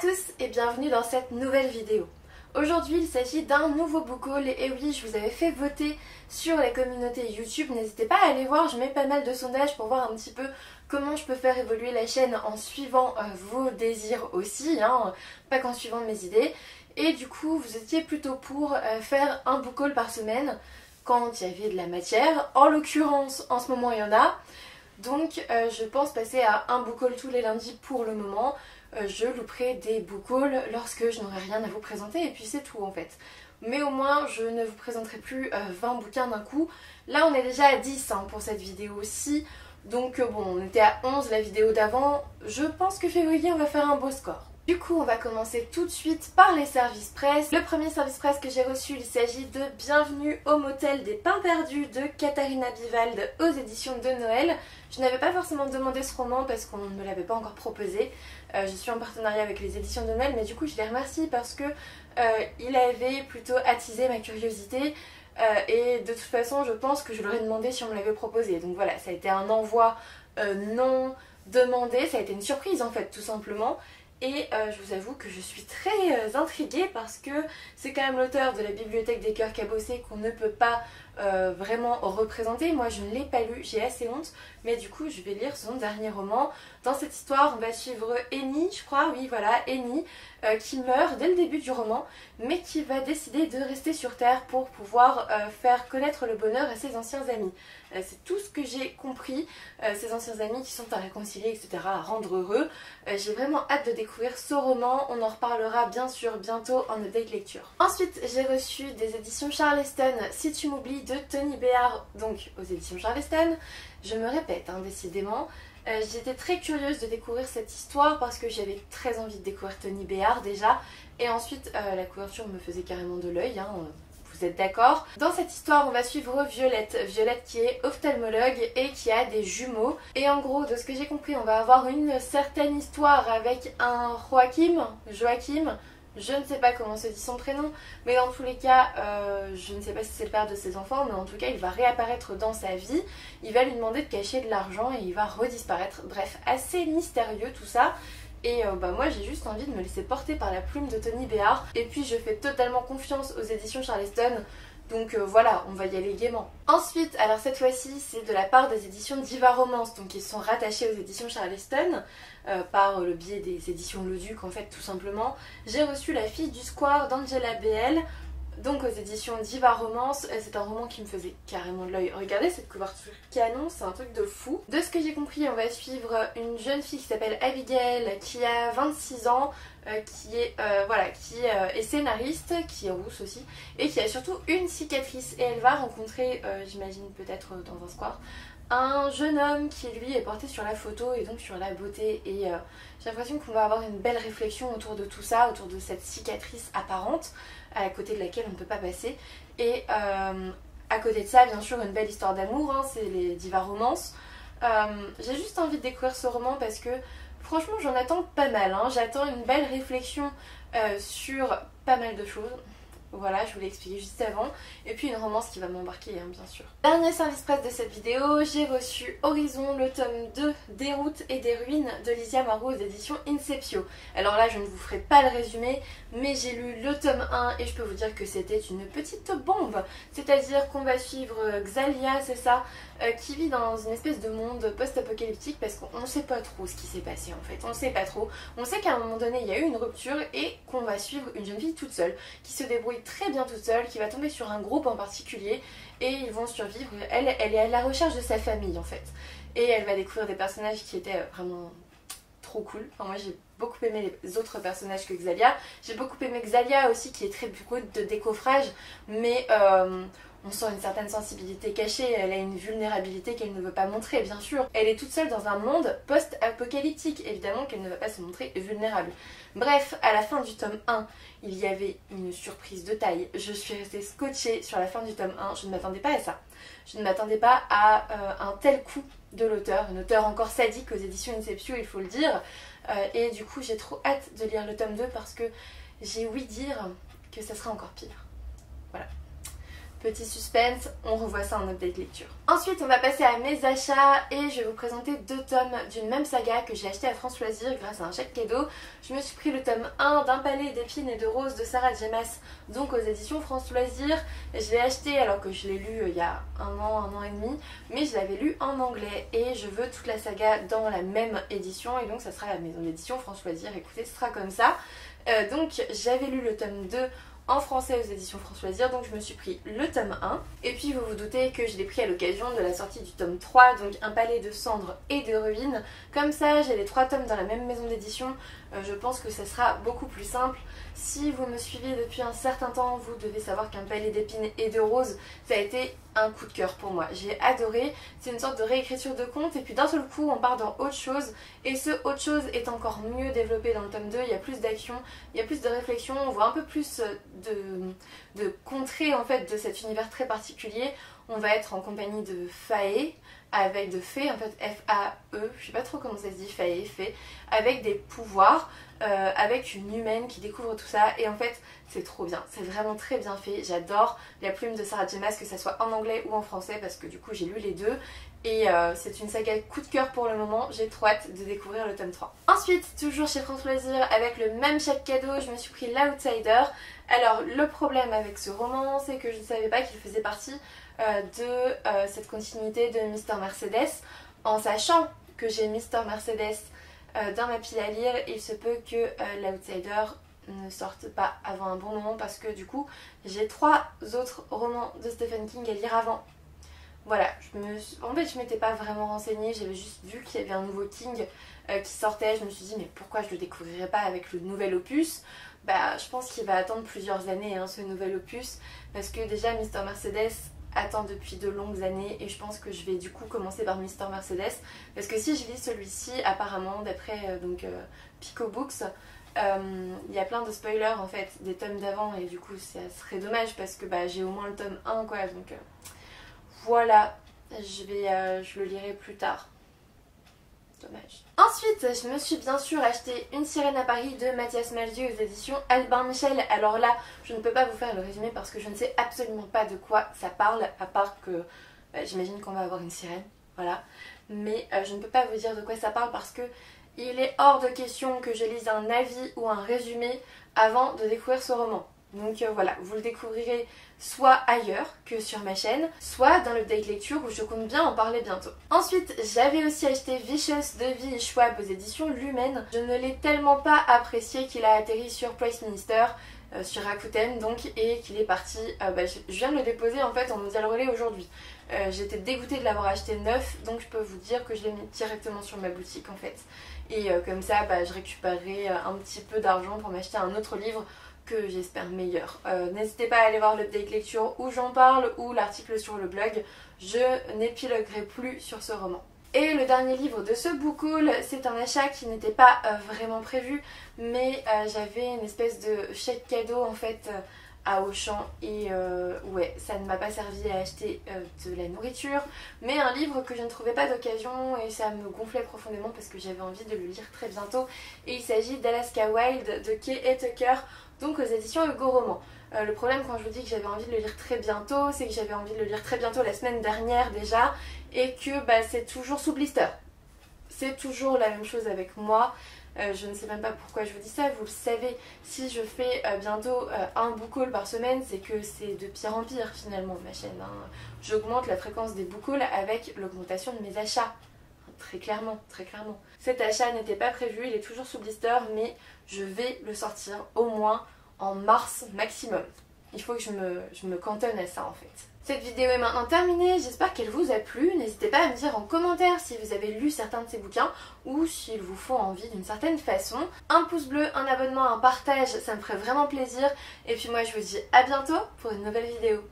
tous et bienvenue dans cette nouvelle vidéo. Aujourd'hui il s'agit d'un nouveau book haul et oui, je vous avais fait voter sur les communautés YouTube. N'hésitez pas à aller voir, je mets pas mal de sondages pour voir un petit peu comment je peux faire évoluer la chaîne en suivant vos désirs aussi, pas qu'en suivant mes idées. Et du coup vous étiez plutôt pour faire un book haul par semaine quand il y avait de la matière. En l'occurrence en ce moment il y en a. Donc je pense passer à un book haul tous les lundis pour le moment. Je louperai des book hauls lorsque je n'aurai rien à vous présenter et puis c'est tout en fait. Mais au moins je ne vous présenterai plus 20 bouquins d'un coup. Là on est déjà à 10 pour cette vidéo-ci. Donc bon, on était à 11 la vidéo d'avant. Je pense que février on va faire un beau score. Du coup on va commencer tout de suite par les services presse. Le premier service presse que j'ai reçu, il s'agit de Bienvenue au motel des pains perdus de Katharina Biwald aux éditions de Noël. Je n'avais pas forcément demandé ce roman parce qu'on ne me l'avait pas encore proposé. Je suis en partenariat avec les éditions de Noël, mais du coup je les remercie parce que il avait plutôt attisé ma curiosité. Et de toute façon je pense que je l'aurais demandé si on me l'avait proposé. Donc voilà, ça a été un envoi non demandé, ça a été une surprise en fait tout simplement. Et je vous avoue que je suis très intriguée parce que c'est quand même l'auteur de la Bibliothèque des cœurs cabossés qu'on ne peut pas vraiment représenter. Moi je ne l'ai pas lu, j'ai assez honte, mais du coup je vais lire son dernier roman. Dans cette histoire on va suivre Eni, je crois, oui voilà, Eni, qui meurt dès le début du roman, mais qui va décider de rester sur Terre pour pouvoir faire connaître le bonheur à ses anciens amis. C'est tout ce que j'ai compris, ses anciens amis qui sont à réconcilier, etc., à rendre heureux. J'ai vraiment hâte de découvrir ce roman, on en reparlera bien sûr bientôt en update lecture. Ensuite j'ai reçu des éditions Charleston, Si tu m'oublies de Tony Béard, donc aux éditions Charleston. Je me répète décidément. J'étais très curieuse de découvrir cette histoire parce que j'avais très envie de découvrir Tony Béard déjà. Et ensuite la couverture me faisait carrément de l'œil, vous êtes d'accord? Dans cette histoire on va suivre Violette. Violette qui est ophtalmologue et qui a des jumeaux. Et en gros de ce que j'ai compris on va avoir une certaine histoire avec un Joachim, je ne sais pas comment se dit son prénom, mais dans tous les cas, je ne sais pas si c'est le père de ses enfants, mais en tout cas il va réapparaître dans sa vie, il va lui demander de cacher de l'argent et il va redisparaître. Bref, assez mystérieux tout ça. Et moi j'ai juste envie de me laisser porter par la plume de Tony Béard. Et puis je fais totalement confiance aux éditions Charleston. Donc voilà, on va y aller gaiement. Ensuite, alors cette fois-ci, c'est de la part des éditions Diva Romance, donc ils sont rattachés aux éditions Charleston par le biais des éditions Le Duc en fait tout simplement. J'ai reçu La fille du square d'Angela BL, donc aux éditions Diva Romance. C'est un roman qui me faisait carrément de l'œil. Regardez cette couverture canon, c'est un truc de fou. De ce que j'ai compris, on va suivre une jeune fille qui s'appelle Abigail, qui a 26 ans, qui est scénariste, qui est rousse aussi, et qui a surtout une cicatrice. Et elle va rencontrer, j'imagine peut-être dans un square, un jeune homme qui lui est porté sur la photo et donc sur la beauté. Et j'ai l'impression qu'on va avoir une belle réflexion autour de tout ça, autour de cette cicatrice apparente à côté de laquelle on ne peut pas passer. Et à côté de ça, bien sûr, une belle histoire d'amour, c'est les Diva Romances. J'ai juste envie de découvrir ce roman parce que franchement j'en attends pas mal, j'attends une belle réflexion sur pas mal de choses. Voilà, je vous l'ai expliqué juste avant. Et puis une romance qui va m'embarquer, bien sûr. Dernier service presse de cette vidéo, j'ai reçu Horizon, le tome 2 des routes et des ruines de Lizia Marot aux éditions Inceptio. Alors là, je ne vous ferai pas le résumé, mais j'ai lu le tome 1 et je peux vous dire que c'était une petite bombe. C'est-à-dire qu'on va suivre Xalia, c'est ça, qui vit dans une espèce de monde post-apocalyptique parce qu'on ne sait pas trop ce qui s'est passé en fait. On ne sait pas trop. On sait qu'à un moment donné, il y a eu une rupture et qu'on va suivre une jeune fille toute seule qui se débrouille très bien toute seule, qui va tomber sur un groupe en particulier et ils vont survivre. Elle est à la recherche de sa famille en fait. Et elle va découvrir des personnages qui étaent vraiment trop cool. Enfin, moi j'ai beaucoup aimé les autres personnages que Xalia. J'ai beaucoup aimé Xalia aussi qui est très brute de décoffrage, mais on sent une certaine sensibilité cachée, elle a une vulnérabilité qu'elle ne veut pas montrer bien sûr. Elle est toute seule dans un monde post-apocalyptique, évidemment qu'elle ne va pas se montrer vulnérable. Bref, à la fin du tome 1, il y avait une surprise de taille. Je suis restée scotchée sur la fin du tome 1, je ne m'attendais pas à ça. Je ne m'attendais pas à un tel coup de l'auteur, un auteur encore sadique aux éditions Inceptio, il faut le dire. Et du coup j'ai trop hâte de lire le tome 2 parce que j'ai ouï dire que ça sera encore pire. Voilà. Petit suspense, on revoit ça en update lecture. Ensuite on va passer à mes achats et je vais vous présenter 2 tomes d'une même saga que j'ai acheté à France Loisirs grâce à un chèque cadeau. Je me suis pris le tome 1 d'Un palais d'épines et de roses de Sarah J. Maas, donc aux éditions France Loisirs. Je l'ai acheté alors que je l'ai lu il y a un an et demi, mais je l'avais lu en anglais et je veux toute la saga dans la même édition et donc ça sera la maison d'édition France Loisirs. Écoutez, ce sera comme ça. Donc j'avais lu le tome 2 en français aux éditions France Loisirs, donc je me suis pris le tome 1 et puis vous vous doutez que je l'ai pris à l'occasion de la sortie du tome 3, donc Un palais de cendres et de ruines. Comme ça j'ai les 3 tomes dans la même maison d'édition, je pense que ça sera beaucoup plus simple. Si vous me suivez depuis un certain temps, vous devez savoir qu'Un palais d'épines et de roses, ça a été un coup de cœur pour moi. J'ai adoré, c'est une sorte de réécriture de conte et puis d'un seul coup on part dans autre chose et ce autre chose est encore mieux développé dans le tome 2, il y a plus d'action, il y a plus de réflexion, on voit un peu plus de contrées en fait de cet univers très particulier. On va être en compagnie de Fae, avec de fées en fait, F-A-E, je sais pas trop comment ça se dit, Fae, fée, avec des pouvoirs, avec une humaine qui découvre tout ça et en fait c'est trop bien, c'est vraiment très bien fait. J'adore la plume de Sarah J. Maas, que ça soit en anglais ou en français parce que du coup j'ai lu les deux et c'est une saga coup de cœur pour le moment, j'ai trop hâte de découvrir le tome 3. Ensuite, toujours chez France Loisirs, avec le même chèque cadeau, je me suis pris L'Outsider. Alors le problème avec ce roman, c'est que je ne savais pas qu'il faisait partie de cette continuité de Mister Mercedes. En sachant que j'ai Mister Mercedes dans ma pile à lire, il se peut que L'Outsider ne sorte pas avant un bon moment parce que du coup j'ai 3 autres romans de Stephen King à lire avant. Voilà, en fait je m'étais pas vraiment renseignée, j'avais juste vu qu'il y avait un nouveau King qui sortait, je me suis dit mais pourquoi je le découvrirais pas avec le nouvel opus. Bah je pense qu'il va attendre plusieurs années ce nouvel opus parce que déjà Mister Mercedes attend depuis de longues années et je pense que je vais du coup commencer par Mister Mercedes parce que si je lis celui-ci, apparemment d'après Pico Books, il y a plein de spoilers en fait des tomes d'avant et du coup ça serait dommage parce que j'ai au moins le tome 1 quoi, donc voilà, je le lirai plus tard. Dommage. Ensuite, je me suis bien sûr acheté Une sirène à Paris de Mathias Malzieu aux éditions Albin Michel. Alors là, je ne peux pas vous faire le résumé parce que je ne sais absolument pas de quoi ça parle, à part que j'imagine qu'on va avoir une sirène, voilà. Mais je ne peux pas vous dire de quoi ça parle parce que il est hors de question que je lise un avis ou un résumé avant de découvrir ce roman. Donc voilà, vous le découvrirez soit ailleurs que sur ma chaîne, soit dans le date lecture où je compte bien en parler bientôt. Ensuite, j'avais aussi acheté Vicious de V. Schwab aux éditions Lumen. Je ne l'ai tellement pas apprécié qu'il a atterri sur Price Minister, sur Rakuten donc, et qu'il est parti. Je viens de le déposer en fait en Mondial Relais aujourd'hui. J'étais dégoûtée de l'avoir acheté neuf, donc je peux vous dire que je l'ai mis directement sur ma boutique en fait. Et comme ça, je récupérerai un petit peu d'argent pour m'acheter un autre livre que j'espère meilleur. N'hésitez pas à aller voir l'update lecture où j'en parle ou l'article sur le blog. Je n'épiloguerai plus sur ce roman. Et le dernier livre de ce book haul, c'est un achat qui n'était pas vraiment prévu, mais j'avais une espèce de chèque cadeau en fait à Auchan et ouais, ça ne m'a pas servi à acheter de la nourriture, mais un livre que je ne trouvais pas d'occasion et ça me gonflait profondément parce que j'avais envie de le lire très bientôt. Et il s'agit d'Alaska Wild de Kay Tucker, donc aux éditions Hugo Roman. Le problème quand je vous dis que j'avais envie de le lire très bientôt, c'est que j'avais envie de le lire très bientôt la semaine dernière déjà et que c'est toujours sous blister. C'est toujours la même chose avec moi. Je ne sais même pas pourquoi je vous dis ça, vous le savez, si je fais bientôt un book haul par semaine, c'est que c'est de pire en pire finalement ma chaîne. J'augmente la fréquence des book hauls avec l'augmentation de mes achats. Très clairement, très clairement. Cet achat n'était pas prévu, il est toujours sous blister, mais je vais le sortir au moins en mars maximum. Il faut que je me cantonne à ça en fait. Cette vidéo est maintenant terminée, j'espère qu'elle vous a plu. N'hésitez pas à me dire en commentaire si vous avez lu certains de ces bouquins ou s'ils vous font envie d'une certaine façon. Un pouce bleu, un abonnement, un partage, ça me ferait vraiment plaisir. Et puis moi je vous dis à bientôt pour une nouvelle vidéo.